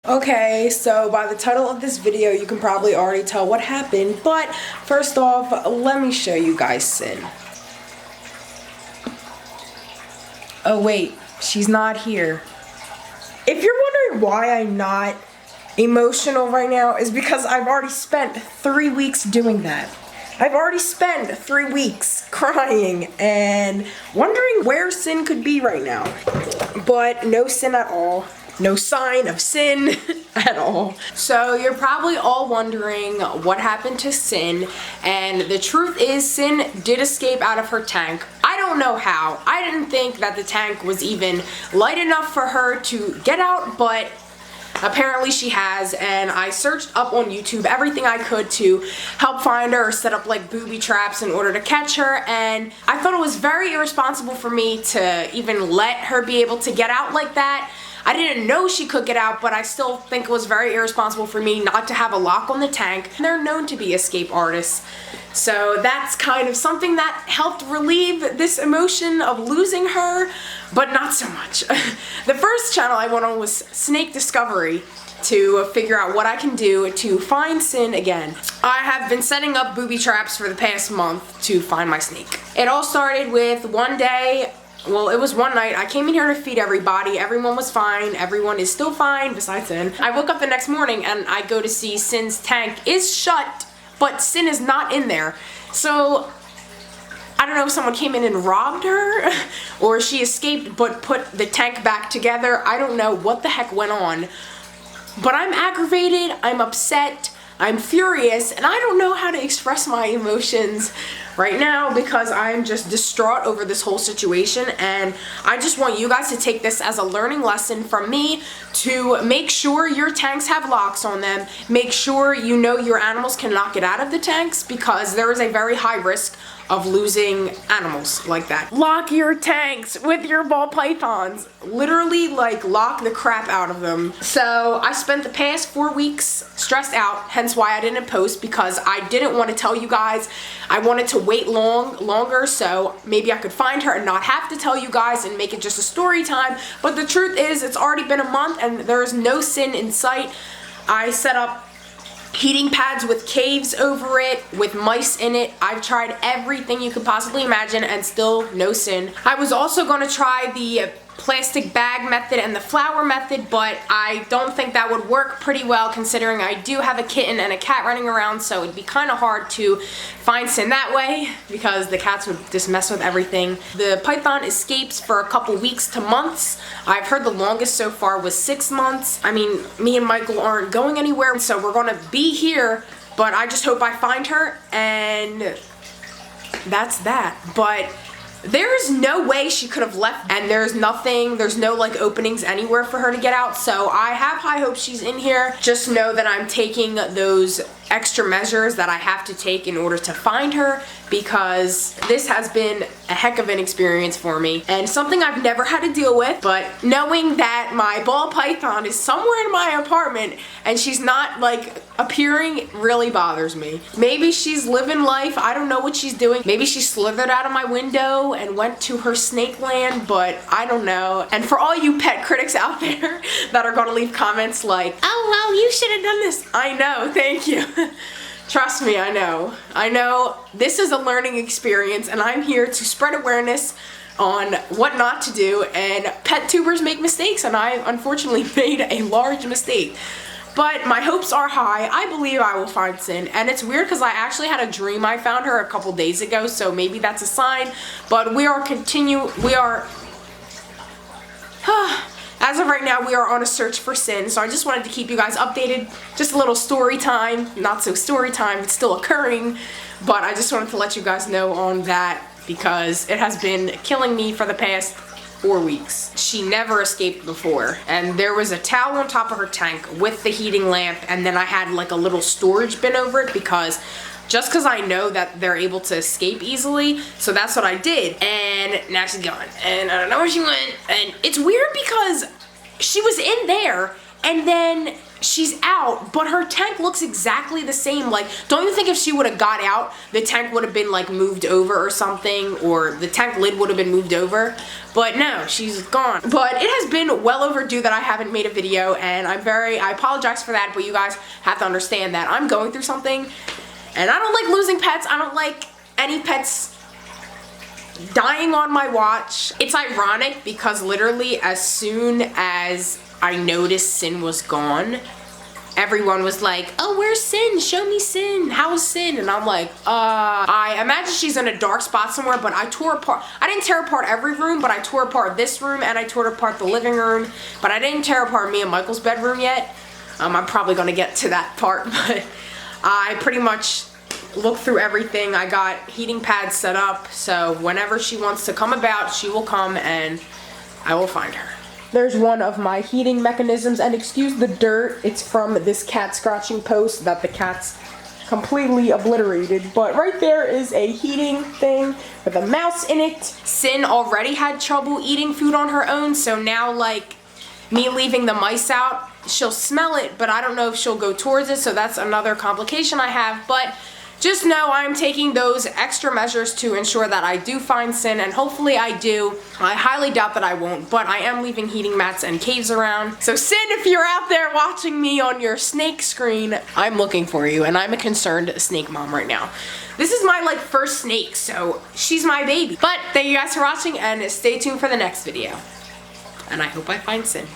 Okay, so by the title of this video, you can probably already tell what happened, but first off, let me show you guys Sin. Oh wait, she's not here. If you're wondering why I'm not emotional right now, is because I've already spent 3 weeks doing that. I've already spent 3 weeks crying and wondering where Sin could be right now. But no Sin at all. No sign of Sin at all. So you're probably all wondering what happened to Sin, and the truth is Sin did escape out of her tank. I don't know how. I didn't think that the tank was even light enough for her to get out, but apparently she has, and I searched up on YouTube everything I could to help find her or set up like booby traps in order to catch her, and I thought it was very irresponsible for me to even let her be able to get out like that. I didn't know she could get out, but I still think it was very irresponsible for me not to have a lock on the tank. They're known to be escape artists. So that's kind of something that helped relieve this emotion of losing her, but not so much. The first channel I went on was Snake Discovery to figure out what I can do to find Sin again. I have been setting up booby traps for the past month to find my snake. It all started with one day. Well, it was one night. I came in here to feed everybody. Everyone was fine. Everyone is still fine besides Sin. I woke up the next morning and I go to see Sin's tank is shut, but Sin is not in there. So I don't know if someone came in and robbed her or she escaped but put the tank back together. I don't know what the heck went on. But I'm aggravated, I'm upset, I'm furious, and I don't know how to express my emotions right now because I'm just distraught over this whole situation, and I just want you guys to take this as a learning lesson from me to make sure your tanks have locks on them. Make sure you know your animals cannot get out of the tanks because there is a very high risk of losing animals like that. Lock your tanks with your ball pythons. Literally, like, lock the crap out of them. So I spent the past 4 weeks stressed out, hence why I didn't post, because I didn't want to tell you guys. I wanted to wait longer so maybe I could find her and not have to tell you guys and make it just a story time. But the truth is, it's already been a month and there is no Sin in sight. I set up heating pads with caves over it, with mice in it. I've tried everything you could possibly imagine and still no Sin. I was also going to try the plastic bag method and the flower method, but I don't think that would work pretty well considering I do have a kitten and a cat running around, so it'd be kind of hard to find Sin that way because the cats would just mess with everything. The python escapes for a couple weeks to months. I've heard the longest so far was 6 months. I mean, me and Michael aren't going anywhere, so we're gonna be here, but I just hope I find her, and that's that. But there's no way she could have left, and there's no like openings anywhere for her to get out, so I have high hopes she's in here. Just know that I'm taking those extra measures that I have to take in order to find her, because this has been a heck of an experience for me and something I've never had to deal with. But knowing that my ball python is somewhere in my apartment and she's not like appearing really bothers me. Maybe she's living life, I don't know what she's doing. Maybe she slithered out of my window and went to her snake land, but I don't know. And for all you pet critics out there that are gonna leave comments like, oh well, you should have done this. I know, thank you. Trust me, I know. I know this is a learning experience and I'm here to spread awareness on what not to do, and pet tubers make mistakes and I unfortunately made a large mistake. But my hopes are high. I believe I will find Sin, and it's weird because I actually had a dream I found her a couple days ago, so maybe that's a sign. But as of right now, we are on a search for Sin, so I just wanted to keep you guys updated. Just a little story time, not so story time, it's still occurring, but I just wanted to let you guys know on that because it has been killing me for the past 4 weeks. She never escaped before, and there was a towel on top of her tank with the heating lamp, and then I had like a little storage bin over it because I know that they're able to escape easily, so that's what I did. And now she's gone, and I don't know where she went. And it's weird because she was in there and then she's out, but her tank looks exactly the same. Like, don't you think if she would have got out, the tank would have been like moved over or something, or the tank lid would have been moved over? But no, she's gone. But it has been well overdue that I haven't made a video, and I apologize for that, but you guys have to understand that I'm going through something, and I don't like losing pets. I don't like any pets dying on my watch. It's ironic because literally as soon as I noticed Sin was gone, everyone was like, oh, where's Sin? Show me Sin. How's Sin? And I'm like, I imagine she's in a dark spot somewhere, but I didn't tear apart every room, but I tore apart this room and I tore apart the living room, but I didn't tear apart me and Michael's bedroom yet. I'm probably gonna get to that part, but I pretty much looked through everything. I got heating pads set up, so whenever she wants to come about, she will come and I will find her. There's one of my heating mechanisms, and excuse the dirt, it's from this cat scratching post that the cat's completely obliterated, but right there is a heating thing with a mouse in it. Sin already had trouble eating food on her own, so now, like, me leaving the mice out, she'll smell it, but I don't know if she'll go towards it, so that's another complication I have. But just know I'm taking those extra measures to ensure that I do find Sin, and hopefully I do. I highly doubt that I won't, but I am leaving heating mats and caves around. So Sin, if you're out there watching me on your snake screen, I'm looking for you, and I'm a concerned snake mom right now. This is my, like, first snake, so she's my baby. But thank you guys for watching, and stay tuned for the next video. And I hope I find Sin.